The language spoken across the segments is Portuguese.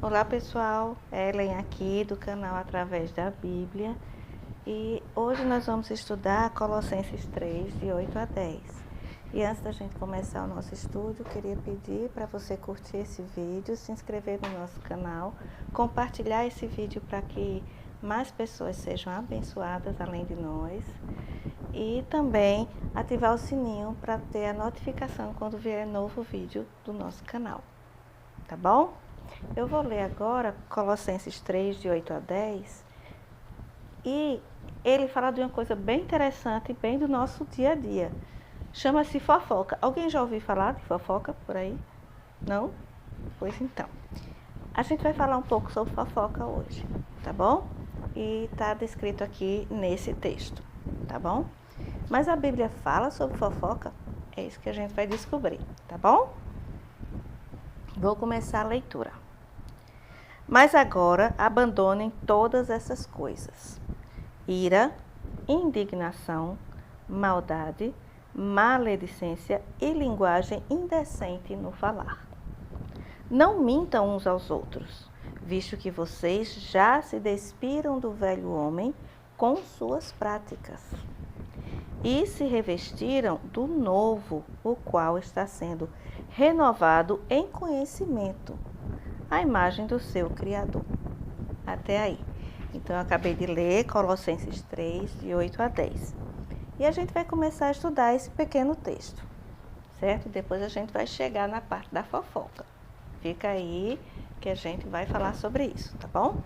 Olá pessoal, Ellen aqui do canal Através da Bíblia e hoje nós vamos estudar Colossenses 3, de 8 a 10. E antes da gente começar o nosso estudo, eu queria pedir para você curtir esse vídeo, se inscrever no nosso canal, compartilhar esse vídeo para que mais pessoas sejam abençoadas além de nós e também ativar o sininho para ter a notificação quando vier novo vídeo do nosso canal, tá bom? Eu vou ler agora Colossenses 3, de 8 a 10, e ele fala de uma coisa bem interessante, bem do nosso dia a dia. Chama-se fofoca. Alguém já ouviu falar de fofoca por aí? Não? Pois então. A gente vai falar um pouco sobre fofoca hoje, tá bom? E está descrito aqui nesse texto, tá bom? Mas a Bíblia fala sobre fofoca? É isso que a gente vai descobrir, tá bom? Vou começar a leitura. Mas agora abandonem todas essas coisas: ira, indignação, maldade, maledicência e linguagem indecente no falar. Não mintam uns aos outros, visto que vocês já se despiram do velho homem com suas práticas e se revestiram do novo, o qual está sendo renovado em conhecimento, à imagem do seu Criador. Até aí. Então, eu acabei de ler Colossenses 3, de 8 a 10. E a gente vai começar a estudar esse pequeno texto, certo? Depois a gente vai chegar na parte da fofoca. Fica aí que a gente vai falar sobre isso, tá bom?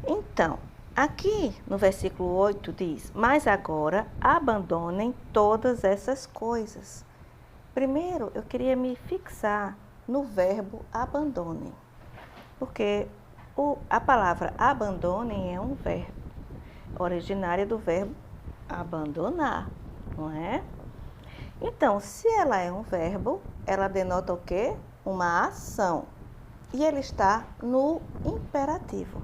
Então, aqui no versículo 8 diz: mas agora abandonem todas essas coisas. Primeiro, eu queria me fixar no verbo abandonem, porque a palavra abandonem é um verbo, originária do verbo abandonar, não é? Então, se ela é um verbo, ela denota o quê? Uma ação, e ele está no imperativo,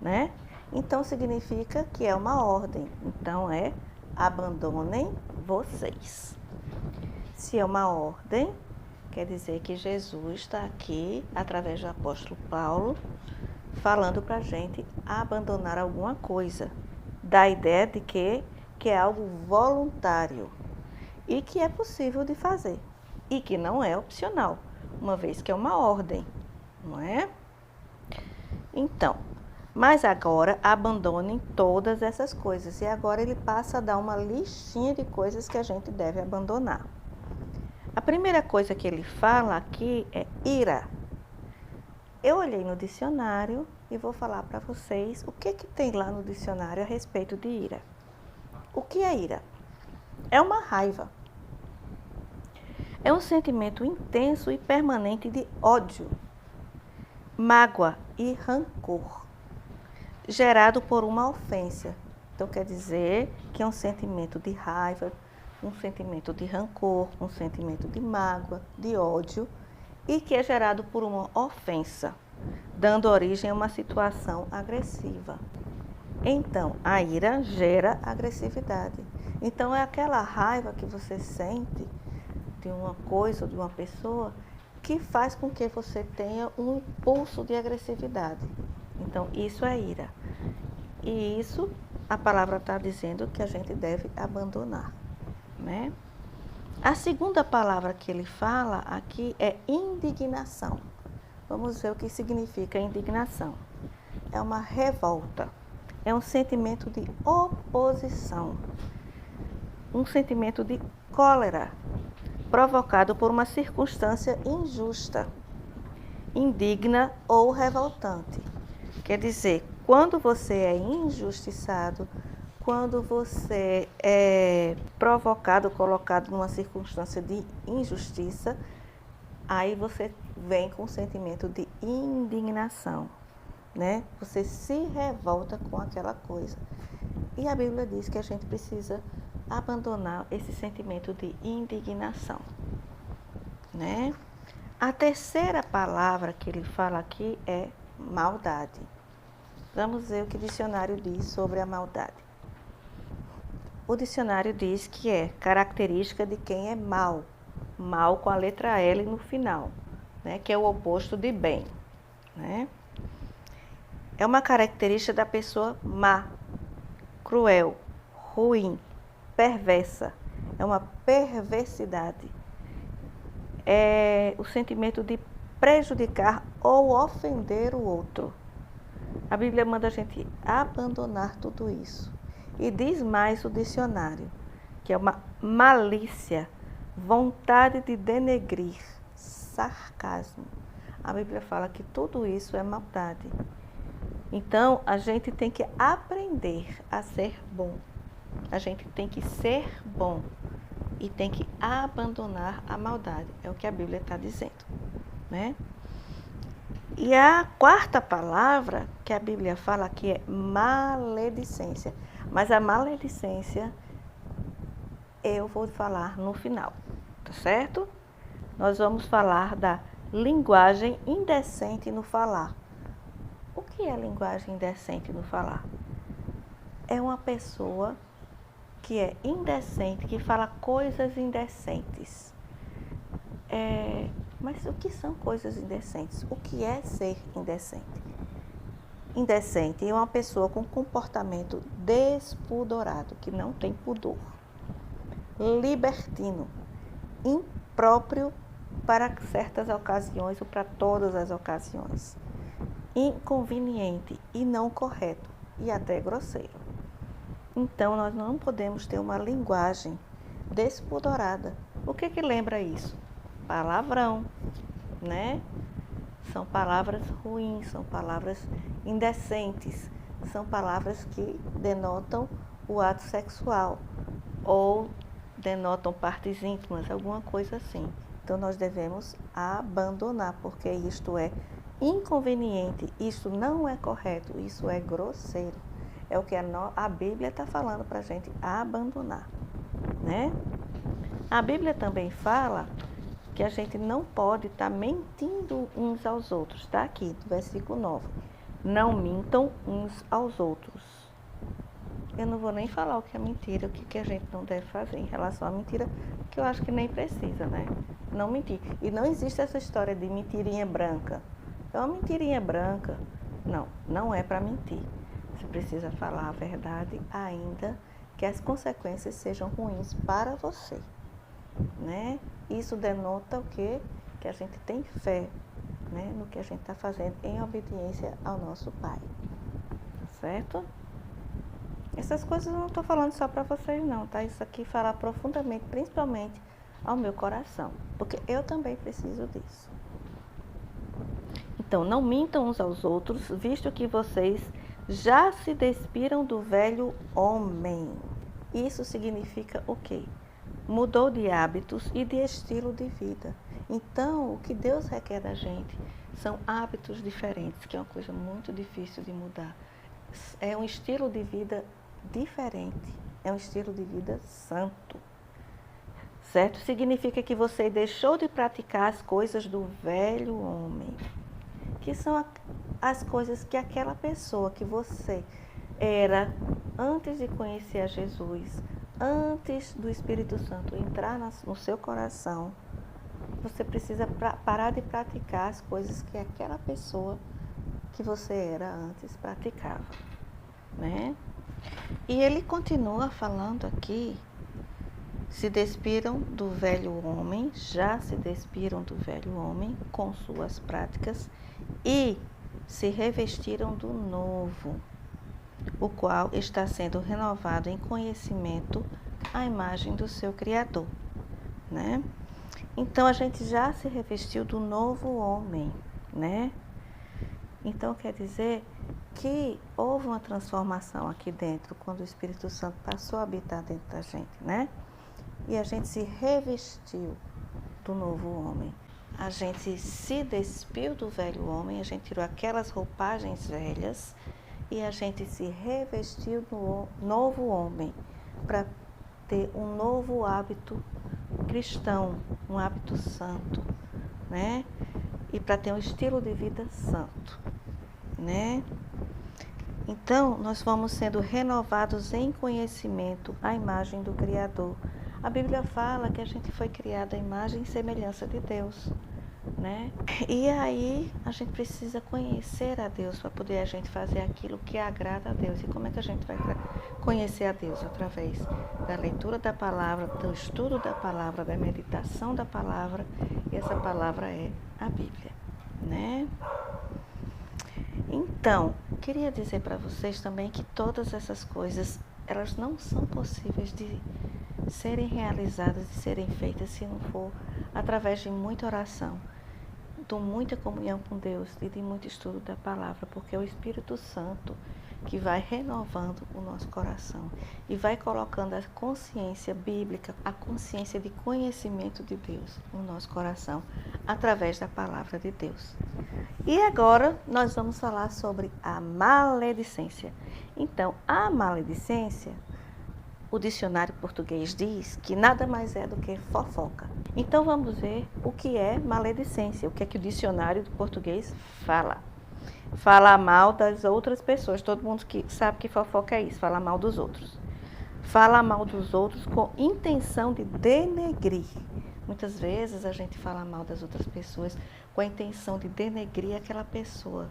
né? Então, significa que é uma ordem, então é abandonem vocês. Se é uma ordem, quer dizer que Jesus está aqui, através do apóstolo Paulo, falando para a gente abandonar alguma coisa. Dá a ideia de que é algo voluntário e que é possível de fazer. E que não é opcional, uma vez que é uma ordem, não é? Então, mas agora abandonem todas essas coisas. E agora ele passa a dar uma listinha de coisas que a gente deve abandonar. A primeira coisa que ele fala aqui é ira. Eu olhei no dicionário e vou falar para vocês o que tem lá no dicionário a respeito de ira. O que é ira? É uma raiva. É um sentimento intenso e permanente de ódio, mágoa e rancor, gerado por uma ofensa. Então quer dizer que é um sentimento de raiva, um sentimento de rancor, um sentimento de mágoa, de ódio, e que é gerado por uma ofensa, dando origem a uma situação agressiva. Então, a ira gera agressividade. Então, é aquela raiva que você sente de uma coisa ou de uma pessoa que faz com que você tenha um impulso de agressividade. Então, isso é ira. E isso, a palavra está dizendo que a gente deve abandonar, né? A segunda palavra que ele fala aqui é indignação. Vamos ver o que significa indignação. É uma revolta, é um sentimento de oposição, um sentimento de cólera, provocado por uma circunstância injusta, indigna ou revoltante. Quer dizer, quando você é injustiçado, quando você é provocado, colocado numa circunstância de injustiça, aí você vem com o sentimento de indignação, né? Você se revolta com aquela coisa. E a Bíblia diz que a gente precisa abandonar esse sentimento de indignação, né? A terceira palavra que ele fala aqui é maldade. Vamos ver o que o dicionário diz sobre a maldade. O dicionário diz que é característica de quem é mal, mal com a letra L no final, né, que é o oposto de bem. né? É uma característica da pessoa má, cruel, ruim, perversa. É uma perversidade. É o sentimento de prejudicar ou ofender o outro. A Bíblia manda a gente abandonar tudo isso. E diz mais o dicionário, que é uma malícia, vontade de denegrir, sarcasmo. A Bíblia fala que tudo isso é maldade. Então, a gente tem que aprender a ser bom. A gente tem que ser bom e tem que abandonar a maldade. É o que a Bíblia está dizendo, né? E a quarta palavra que a Bíblia fala aqui é maledicência. Mas a maledicência eu vou falar no final, tá certo? Nós vamos falar da linguagem indecente no falar. O que é linguagem indecente no falar? É uma pessoa que é indecente, que fala coisas indecentes. Mas o que são coisas indecentes? O que é ser indecente? Indecente é uma pessoa com comportamento despudorado, que não tem pudor. Libertino, impróprio para certas ocasiões ou para todas as ocasiões. Inconveniente e não correto e até grosseiro. Então, nós não podemos ter uma linguagem despudorada. O que lembra isso? Palavrão, né? São palavras ruins, são palavras indecentes, são palavras que denotam o ato sexual ou denotam partes íntimas, alguma coisa assim. Então, nós devemos abandonar, porque isto é inconveniente, isso não é correto, isso é grosseiro. É o que a Bíblia está falando para a gente abandonar, né? A Bíblia também fala que a gente não pode estar mentindo uns aos outros. Está aqui, no versículo 9. Não mintam uns aos outros. Eu não vou nem falar o que é mentira, o que a gente não deve fazer em relação à mentira, que eu acho que nem precisa, né? Não mentir. E não existe essa história de mentirinha branca. É uma mentirinha branca. Não, não é para mentir. Você precisa falar a verdade, ainda que as consequências sejam ruins para você, né? Isso denota o quê? Que a gente tem fé, né? No que a gente está fazendo em obediência ao nosso Pai, certo? Essas coisas eu não estou falando só para vocês não, tá? Isso aqui fala profundamente, principalmente ao meu coração, porque eu também preciso disso. Então, não mintam uns aos outros, visto que vocês já se despiram do velho homem. Isso significa o quê? Mudou de hábitos e de estilo de vida. Então, o que Deus requer da gente são hábitos diferentes, que é uma coisa muito difícil de mudar. É um estilo de vida diferente, é um estilo de vida santo. Certo? Significa que você deixou de praticar as coisas do velho homem, que são as coisas que aquela pessoa que você era antes de conhecer a Jesus, antes do Espírito Santo entrar no seu coração. Você precisa parar de praticar as coisas que aquela pessoa que você era antes praticava, né? E ele continua falando aqui, se despiram do velho homem, já se despiram do velho homem com suas práticas e se revestiram do novo, o qual está sendo renovado em conhecimento à imagem do seu Criador, né? Então, a gente já se revestiu do novo homem, né? Então, quer dizer que houve uma transformação aqui dentro, quando o Espírito Santo passou a habitar dentro da gente, né? E a gente se revestiu do novo homem. A gente se despiu do velho homem, a gente tirou aquelas roupagens velhas e a gente se revestiu do novo homem para ter um novo hábito cristão, um hábito santo, né? E para ter um estilo de vida santo, né? Então, nós vamos sendo renovados em conhecimento à imagem do Criador. A Bíblia fala que a gente foi criada à imagem e semelhança de Deus. né? E aí a gente precisa conhecer a Deus para poder a gente fazer aquilo que agrada a Deus. E como é que a gente vai conhecer a Deus? Através da leitura da palavra, do estudo da palavra, da meditação da palavra. E essa palavra é a Bíblia, né? Então, queria dizer para vocês também que todas essas coisas, elas não são possíveis de serem realizadas e serem feitas se não for através de muita oração, de muita comunhão com Deus e de muito estudo da palavra, porque é o Espírito Santo que vai renovando o nosso coração e vai colocando a consciência bíblica, a consciência de conhecimento de Deus no nosso coração, através da palavra de Deus. E agora nós vamos falar sobre a maledicência. Então, a maledicência, o dicionário português diz que nada mais é do que fofoca. Então vamos ver o que é maledicência, o que é que o dicionário do português fala. Falar mal das outras pessoas, todo mundo que sabe que fofoca é isso, falar mal dos outros. Falar mal dos outros com intenção de denegrir. Muitas vezes a gente fala mal das outras pessoas com a intenção de denegrir aquela pessoa,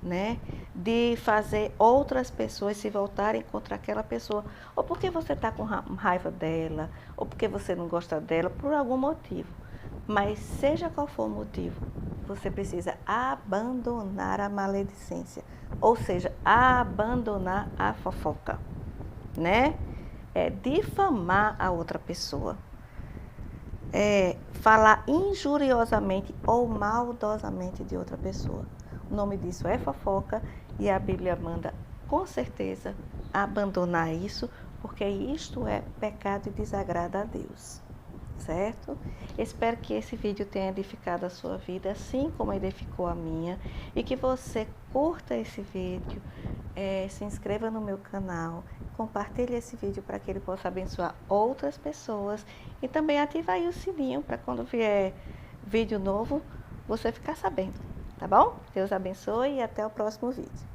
né? De fazer outras pessoas se voltarem contra aquela pessoa, ou porque você está com raiva dela, ou porque você não gosta dela, por algum motivo. Mas seja qual for o motivo, você precisa abandonar a maledicência, ou seja, abandonar a fofoca, né? É difamar a outra pessoa, falar injuriosamente ou maldosamente de outra pessoa. O nome disso é fofoca e a Bíblia manda, com certeza, abandonar isso, porque isto é pecado e desagrada a Deus, certo? Espero que esse vídeo tenha edificado a sua vida, assim como edificou a minha, e que você curta esse vídeo, se inscreva no meu canal, compartilhe esse vídeo para que ele possa abençoar outras pessoas e também ativa aí o sininho para quando vier vídeo novo, você ficar sabendo, tá bom? Deus abençoe e até o próximo vídeo.